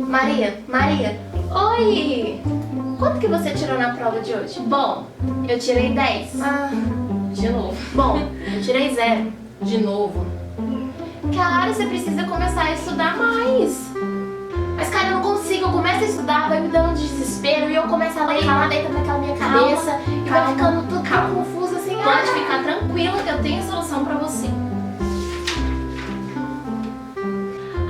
Maria, oi! Quanto que você tirou na prova de hoje? Bom, eu tirei 10. De novo. Bom, eu tirei 0. De novo. Cara, você precisa começar a estudar mais. Mas, cara, eu não consigo. Eu começo a estudar, vai me dando um desespero e eu começo a ler, lá dentro daquela minha cabeça e vai ficando tudo confuso assim. Pode ficar tranquila que eu tenho solução pra você.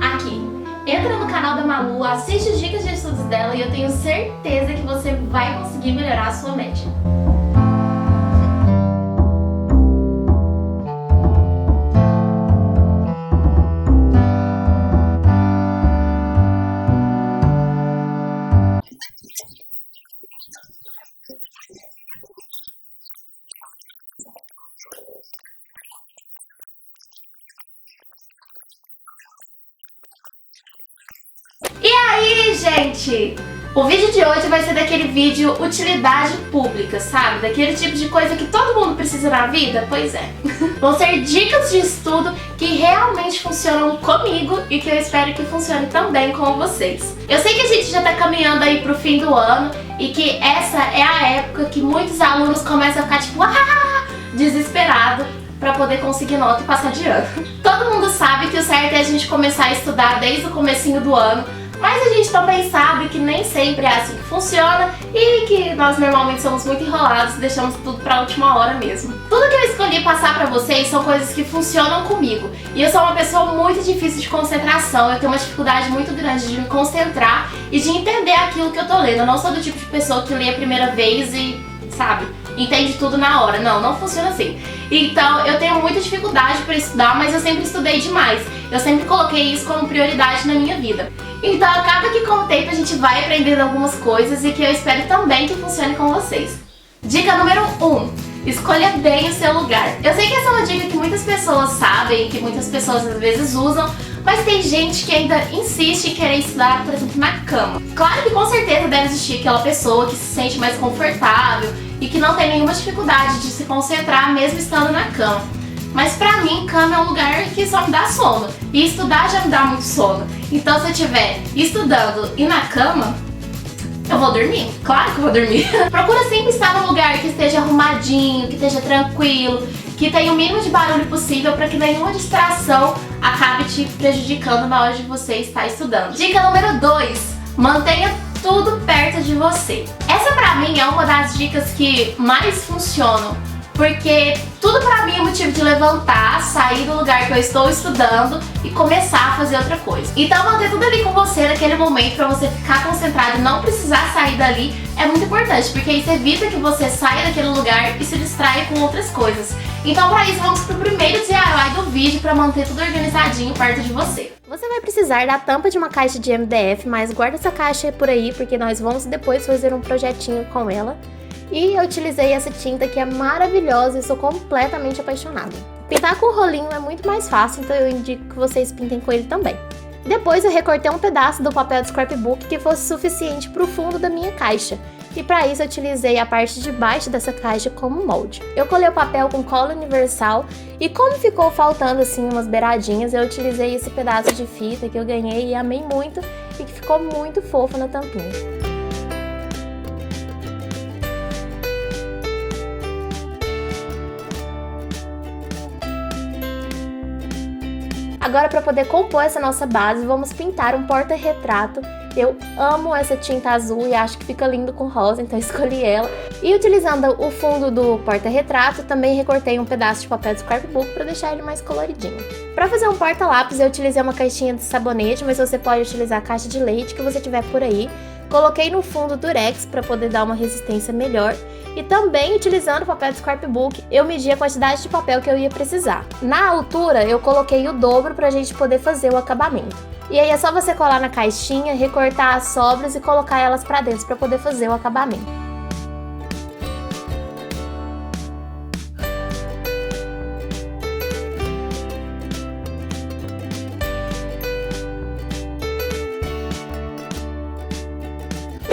Aqui. Entra no canal da Malu, assiste as dicas de estudos dela e eu tenho certeza que você vai conseguir melhorar a sua média. E aí, gente? O vídeo de hoje vai ser daquele vídeo utilidade pública, sabe? Daquele tipo de coisa que todo mundo precisa na vida? Pois é. Vão ser dicas de estudo que realmente funcionam comigo e que eu espero que funcione também com vocês. Eu sei que a gente já tá caminhando aí pro fim do ano e que essa é a época que muitos alunos começam a ficar tipo desesperado pra poder conseguir nota e passar de ano. Todo mundo sabe que o certo é a gente começar a estudar desde o comecinho do ano, mas a gente também sabe que nem sempre é assim que funciona e que nós normalmente somos muito enrolados e deixamos tudo pra última hora mesmo. Tudo que eu escolhi passar pra vocês são coisas que funcionam comigo. E eu sou uma pessoa muito difícil de concentração, eu tenho uma dificuldade muito grande de me concentrar e de entender aquilo que eu tô lendo. Eu não sou do tipo de pessoa que lê a primeira vez e, sabe, entende tudo na hora. Não funciona assim. Então eu tenho muita dificuldade para estudar, mas eu sempre estudei demais. Eu sempre coloquei isso como prioridade na minha vida. Então acaba que com o tempo a gente vai aprendendo algumas coisas e que eu espero também que funcione com vocês. Dica número 1. Escolha bem o seu lugar. Eu sei que essa é uma dica que muitas pessoas sabem, que muitas pessoas às vezes usam, mas tem gente que ainda insiste em querer estudar, por exemplo, na cama. Claro que com certeza deve existir aquela pessoa que se sente mais confortável e que não tem nenhuma dificuldade de se concentrar mesmo estando na cama. Mas pra mim, cama é um lugar que só me dá sono. E estudar já me dá muito sono. Então se eu estiver estudando e na cama, eu vou dormir. Claro que eu vou dormir. Procura sempre estar num lugar que esteja arrumadinho, que esteja tranquilo, que tenha o mínimo de barulho possível para que nenhuma distração acabe te prejudicando na hora de você estar estudando. Dica número 2. Mantenha tudo perto de você. Essa pra mim é uma das dicas que mais funcionam, porque tudo pra mim é motivo de levantar, sair do lugar que eu estou estudando e começar a fazer outra coisa. Então manter tudo ali com você naquele momento pra você ficar concentrado e não precisar sair dali é muito importante, porque isso evita que você saia daquele lugar e se distraia com outras coisas. Então pra isso vamos pro primeiro DIY do vídeo pra manter tudo organizadinho perto de você. Você vai precisar da tampa de uma caixa de MDF, mas guarda essa caixa por aí porque nós vamos depois fazer um projetinho com ela. E eu utilizei essa tinta que é maravilhosa e sou completamente apaixonada. Pintar com o rolinho é muito mais fácil, então eu indico que vocês pintem com ele também. Depois eu recortei um pedaço do papel de scrapbook que fosse suficiente para o fundo da minha caixa. E para isso eu utilizei a parte de baixo dessa caixa como molde. Eu colei o papel com cola universal e como ficou faltando assim umas beiradinhas, eu utilizei esse pedaço de fita que eu ganhei e amei muito e que ficou muito fofo na tampinha. Agora, para poder compor essa nossa base, vamos pintar um porta-retrato. Eu amo essa tinta azul e acho que fica lindo com rosa, então escolhi ela. E utilizando o fundo do porta-retrato, também recortei um pedaço de papel de scrapbook para deixar ele mais coloridinho. Para fazer um porta-lápis, eu utilizei uma caixinha de sabonete, mas você pode utilizar a caixa de leite que você tiver por aí. Coloquei no fundo durex para poder dar uma resistência melhor. E também, utilizando o papel de scrapbook, eu medi a quantidade de papel que eu ia precisar. Na altura, eu coloquei o dobro pra gente poder fazer o acabamento. E aí é só você colar na caixinha, recortar as sobras e colocar elas pra dentro pra poder fazer o acabamento.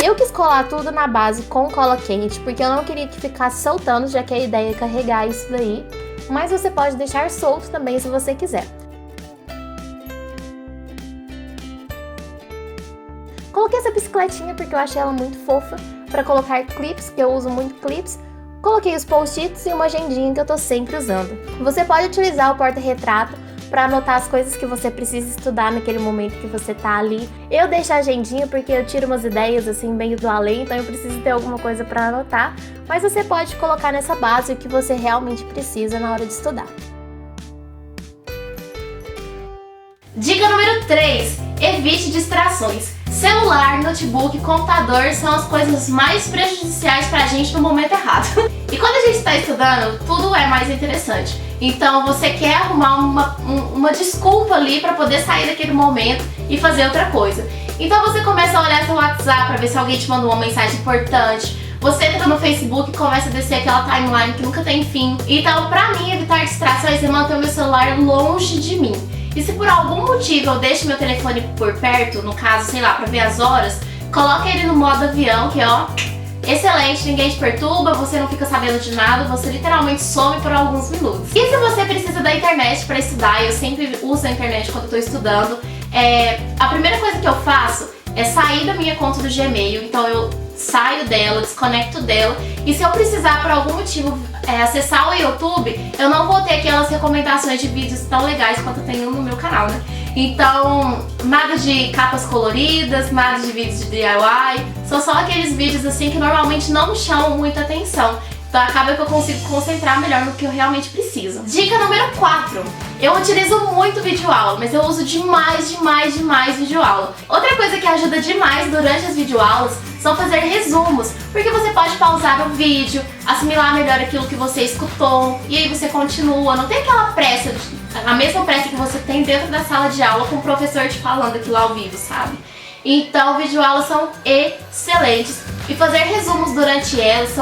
Eu quis colar tudo na base com cola quente, porque eu não queria que ficasse soltando, já que a ideia é carregar isso daí. Mas você pode deixar solto também se você quiser. Coloquei essa bicicletinha porque eu achei ela muito fofa para colocar clips, que eu uso muito clips. Coloquei os post-its e uma agendinha que eu tô sempre usando. Você pode utilizar o porta-retrato para anotar as coisas que você precisa estudar naquele momento que você tá ali. Eu deixo a agendinha porque eu tiro umas ideias assim meio do além, então eu preciso ter alguma coisa para anotar, mas você pode colocar nessa base o que você realmente precisa na hora de estudar. Dica número 3. Evite distrações. Celular, notebook, computador são as coisas mais prejudiciais pra gente no momento errado. E quando a gente está estudando, tudo é mais interessante. Então você quer arrumar uma desculpa ali pra poder sair daquele momento e fazer outra coisa. Então você começa a olhar seu WhatsApp pra ver se alguém te mandou uma mensagem importante. Você entra no Facebook e começa a descer aquela timeline que nunca tem fim. Então, pra mim, evitar distrações é manter o meu celular longe de mim. E se por algum motivo eu deixo meu telefone por perto, no caso, sei lá, pra ver as horas, coloca ele no modo avião, que ó, excelente, ninguém te perturba, você não fica sabendo de nada, você literalmente some por alguns minutos. E se você precisa da internet pra estudar, eu sempre uso a internet quando eu tô estudando, a primeira coisa que eu faço é sair da minha conta do Gmail, então eu saio dela, desconecto dela, e se eu precisar por algum motivo acessar o YouTube, eu não vou ter aquelas recomendações de vídeos tão legais quanto eu tenho no meu canal, né? Então, nada de capas coloridas, nada de vídeos de DIY, são só aqueles vídeos assim que normalmente não me chamam muita atenção. Então acaba que eu consigo concentrar melhor no que eu realmente preciso. Dica número 4. Eu utilizo muito videoaula, mas eu uso demais videoaula. Outra coisa que ajuda demais durante as videoaulas são fazer resumos, porque você pode pausar o vídeo, assimilar melhor aquilo que você escutou, e aí você continua. Não tem aquela pressa, a mesma pressa que você tem dentro da sala de aula com o professor te falando aquilo ao vivo, sabe? Então videoaulas são excelentes, e fazer resumos durante elas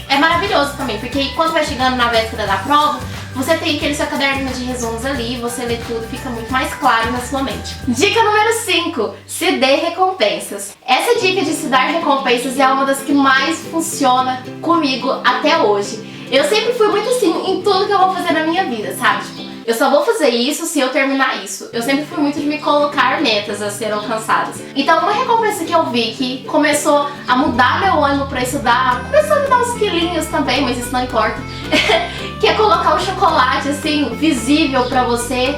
é maravilhoso também, porque quando vai chegando na véspera da prova, você tem aquele seu caderninho de resumos ali, você lê tudo, fica muito mais claro na sua mente. Dica número 5. Se dê recompensas. Essa dica de se dar recompensas é uma das que mais funciona comigo até hoje. Eu sempre fui muito assim em tudo que eu vou fazer na minha vida, sabe? Tipo, eu só vou fazer isso se eu terminar isso. Eu sempre fui muito de me colocar metas a serem alcançadas. Então uma recompensa que eu vi que começou a mudar meu ânimo pra estudar, começou a me dar uns quilinhos também, mas isso não importa, que é colocar o chocolate assim, visível pra você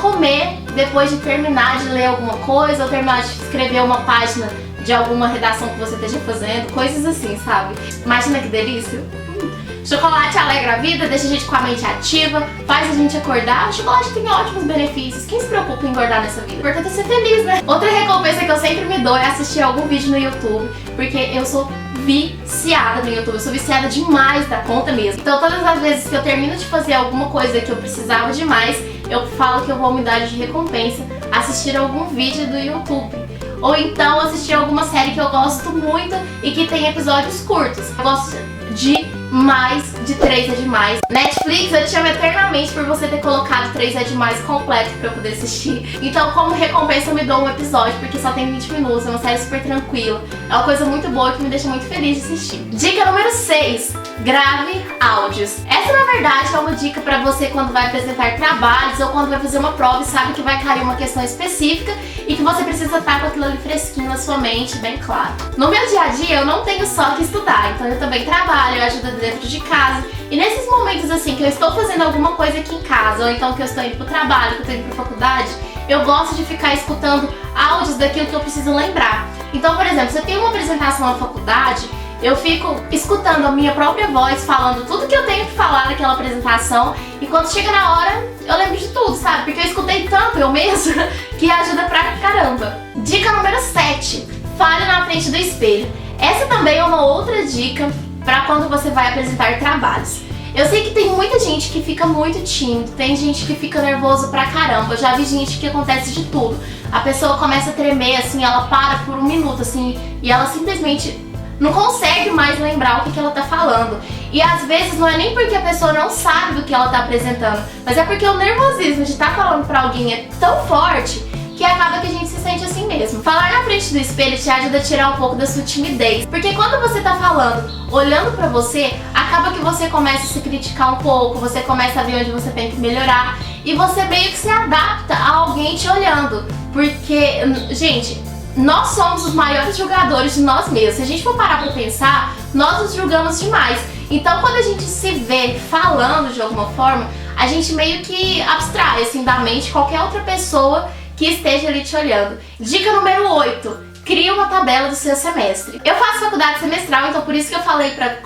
comer depois de terminar de ler alguma coisa ou terminar de escrever uma página de alguma redação que você esteja fazendo, coisas assim, sabe? Imagina que delícia! Chocolate alegra a vida, deixa a gente com a mente ativa, faz a gente acordar. O chocolate tem ótimos benefícios. Quem se preocupa em engordar nessa vida? O importante é ser feliz, né? Outra recompensa que eu sempre me dou é assistir algum vídeo no YouTube, porque eu sou viciada no YouTube, eu sou viciada demais da conta mesmo. Então todas as vezes que eu termino de fazer alguma coisa que eu precisava demais, eu falo que eu vou me dar de recompensa assistir algum vídeo do YouTube. Ou então assistir alguma série que eu gosto muito e que tem episódios curtos. Eu gosto de mais de 3 é demais. Netflix, eu te amo eternamente por você ter colocado 3 é demais completo pra eu poder assistir. Então, como recompensa, eu me dou um episódio, porque só tem 20 minutos, é uma série super tranquila. É uma coisa muito boa que me deixa muito feliz de assistir. Dica número 6. Grave áudios. Essa, na verdade, é uma dica pra você quando vai apresentar trabalhos ou quando vai fazer uma prova e sabe que vai cair uma questão específica e que você precisa estar com aquilo ali fresquinho na sua mente, bem claro. No meu dia a dia, eu não tenho só que estudar, então eu também trabalho, eu ajudo dentro de casa. E nesses momentos assim que eu estou fazendo alguma coisa aqui em casa, ou então que eu estou indo pro trabalho, que eu estou indo pra faculdade, eu gosto de ficar escutando áudios daquilo que eu preciso lembrar. Então, por exemplo, se eu tenho uma apresentação na faculdade, eu fico escutando a minha própria voz, falando tudo que eu tenho que falar naquela apresentação, e quando chega na hora, eu lembro de tudo, sabe? Porque eu escutei tanto eu mesma, que ajuda pra caramba. Dica número 7. Fale na frente do espelho. Essa também é uma outra dica pra quando você vai apresentar trabalhos. Eu sei que tem muita gente que fica muito tímido, tem gente que fica nervoso pra caramba, eu já vi gente que acontece de tudo. A pessoa começa a tremer, assim, ela para por um minuto, assim, e ela simplesmente não consegue mais lembrar o que ela tá falando. E às vezes não é nem porque a pessoa não sabe do que ela tá apresentando, mas é porque o nervosismo de estar falando pra alguém é tão forte que acaba que a gente se sente assim mesmo. Falar na frente do espelho te ajuda a tirar um pouco da sua timidez, porque quando você tá falando, olhando pra você, acaba que você começa a se criticar um pouco, você começa a ver onde você tem que melhorar, e você meio que se adapta a alguém te olhando, porque, gente, nós somos os maiores julgadores de nós mesmos. Se a gente for parar pra pensar, nós nos julgamos demais. Então quando a gente se vê falando de alguma forma, a gente meio que abstrai assim da mente qualquer outra pessoa que esteja ali te olhando. Dica número 8. Cria uma tabela do seu semestre. Eu faço faculdade semestral, então por isso que eu falei pra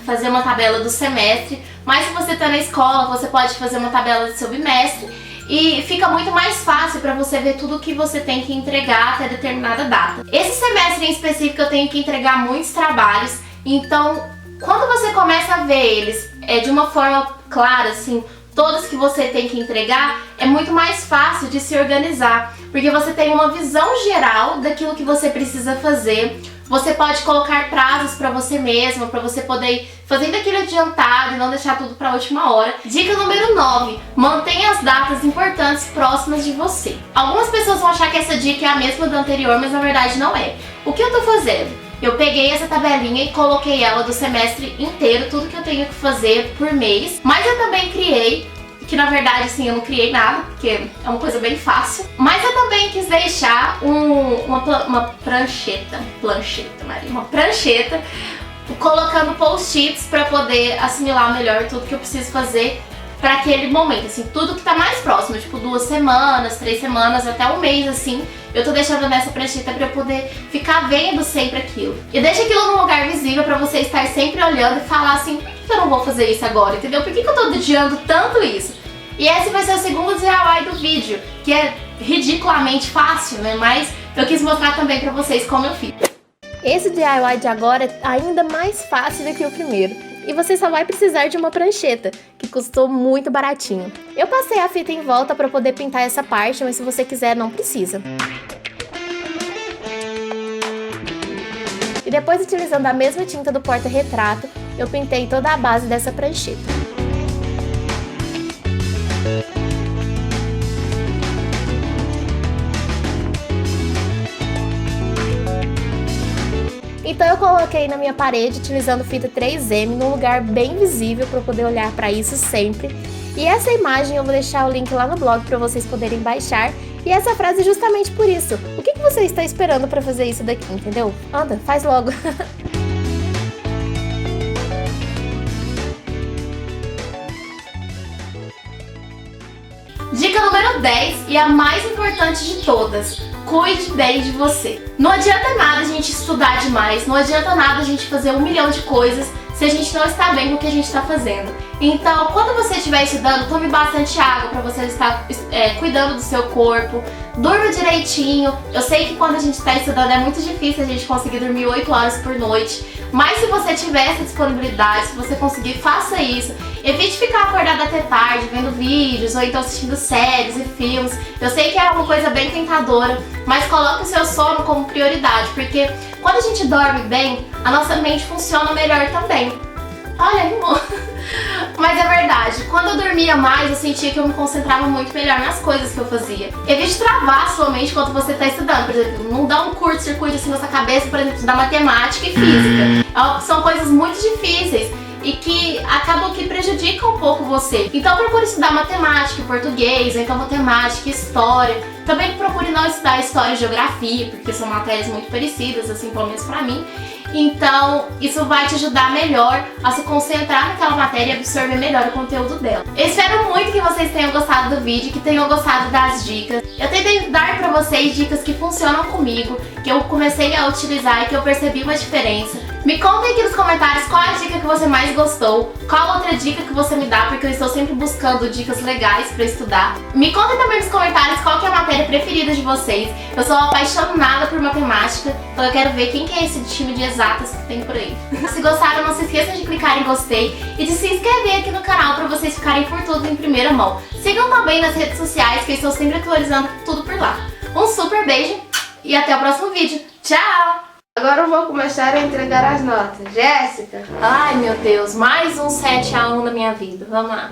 fazer uma tabela do semestre. Mas se você tá na escola, você pode fazer uma tabela do seu bimestre. E fica muito mais fácil pra você ver tudo o que você tem que entregar até determinada data. Esse semestre em específico eu tenho que entregar muitos trabalhos. Então, quando você começa a ver eles de uma forma clara, assim, todos que você tem que entregar, é muito mais fácil de se organizar, porque você tem uma visão geral daquilo que você precisa fazer. Você pode colocar prazos pra você mesmo, pra você poder ir fazendo aquilo adiantado e não deixar tudo pra última hora. Dica número 9. Mantenha as datas importantes próximas de você. Algumas pessoas vão achar que essa dica é a mesma da anterior, mas na verdade não é. O que eu tô fazendo? Eu peguei essa tabelinha e coloquei ela do semestre inteiro, tudo que eu tenho que fazer por mês. Mas eu também criei, que na verdade assim, eu não criei nada, porque é uma coisa bem fácil. Mas eu também quis deixar uma prancheta, Maria, uma prancheta, colocando post-its pra poder assimilar melhor tudo que eu preciso fazer pra aquele momento, assim, tudo que tá mais próximo, tipo 2 semanas, 3 semanas, até um mês, assim, eu tô deixando nessa prancheta pra eu poder ficar vendo sempre aquilo. E deixa aquilo num lugar visível pra você estar sempre olhando e falar assim, por que eu não vou fazer isso agora, entendeu? Por que eu tô adiando tanto isso? E esse vai ser o segundo DIY do vídeo, que é ridiculamente fácil, né? Mas eu quis mostrar também pra vocês como eu fiz. Esse DIY de agora é ainda mais fácil do que o primeiro. E você só vai precisar de uma prancheta, que custou muito baratinho. Eu passei a fita em volta para poder pintar essa parte, mas se você quiser, não precisa. E depois, utilizando a mesma tinta do porta-retrato, eu pintei toda a base dessa prancheta. Então eu coloquei na minha parede utilizando fita 3M num lugar bem visível para eu poder olhar para isso sempre. E essa imagem eu vou deixar o link lá no blog para vocês poderem baixar. E essa frase é justamente por isso. O que você está esperando para fazer isso daqui, entendeu? Anda, faz logo. Dica número 10 e a mais importante de todas. Cuide bem de você. Não adianta nada a gente estudar demais, não adianta nada a gente fazer 1 milhão de coisas se a gente não está bem com o que a gente está fazendo. Então, quando você estiver estudando, tome bastante água para você estar cuidando do seu corpo, durma direitinho. Eu sei que quando a gente está estudando é muito difícil a gente conseguir dormir 8 horas por noite, mas se você tiver essa disponibilidade, se você conseguir, faça isso. Evite ficar acordado até tarde, vendo vídeos ou então assistindo séries e filmes. Eu sei que é uma coisa bem tentadora, mas coloque o seu sono como prioridade, porque quando a gente dorme bem, a nossa mente funciona melhor também. Olha, rimou. Mas é verdade, quando eu dormia mais, eu sentia que eu me concentrava muito melhor nas coisas que eu fazia. Evite travar a sua mente enquanto você está estudando. Por exemplo, não dá um curto-circuito assim na sua cabeça, por exemplo, da matemática e física. São coisas muito difíceis e que acabam que prejudicam um pouco você. Então procure estudar matemática, português, ou então matemática, história. Também procure não estudar história e geografia, porque são matérias muito parecidas, assim, pelo menos pra mim. Então, isso vai te ajudar melhor a se concentrar naquela matéria e absorver melhor o conteúdo dela. Eu espero muito que vocês tenham gostado do vídeo, que tenham gostado das dicas. Eu tentei dar pra vocês dicas que funcionam comigo, que eu comecei a utilizar e que eu percebi uma diferença. Me contem aqui nos comentários qual é a dica que você mais gostou, qual outra dica que você me dá, porque eu estou sempre buscando dicas legais pra estudar. Me contem também nos comentários qual que é a matéria preferida de vocês. Eu sou apaixonada por matemática, então eu quero ver quem que é esse time de exatas que tem por aí. Se gostaram, não se esqueçam de clicar em gostei e de se inscrever aqui no canal pra vocês ficarem por tudo em primeira mão. Sigam também nas redes sociais, que eu estou sempre atualizando tudo por lá. Um super beijo e até o próximo vídeo. Tchau! Agora eu vou começar a entregar as notas. Jéssica! Ai meu Deus, mais um 7 a 1 na minha vida. Vamos lá.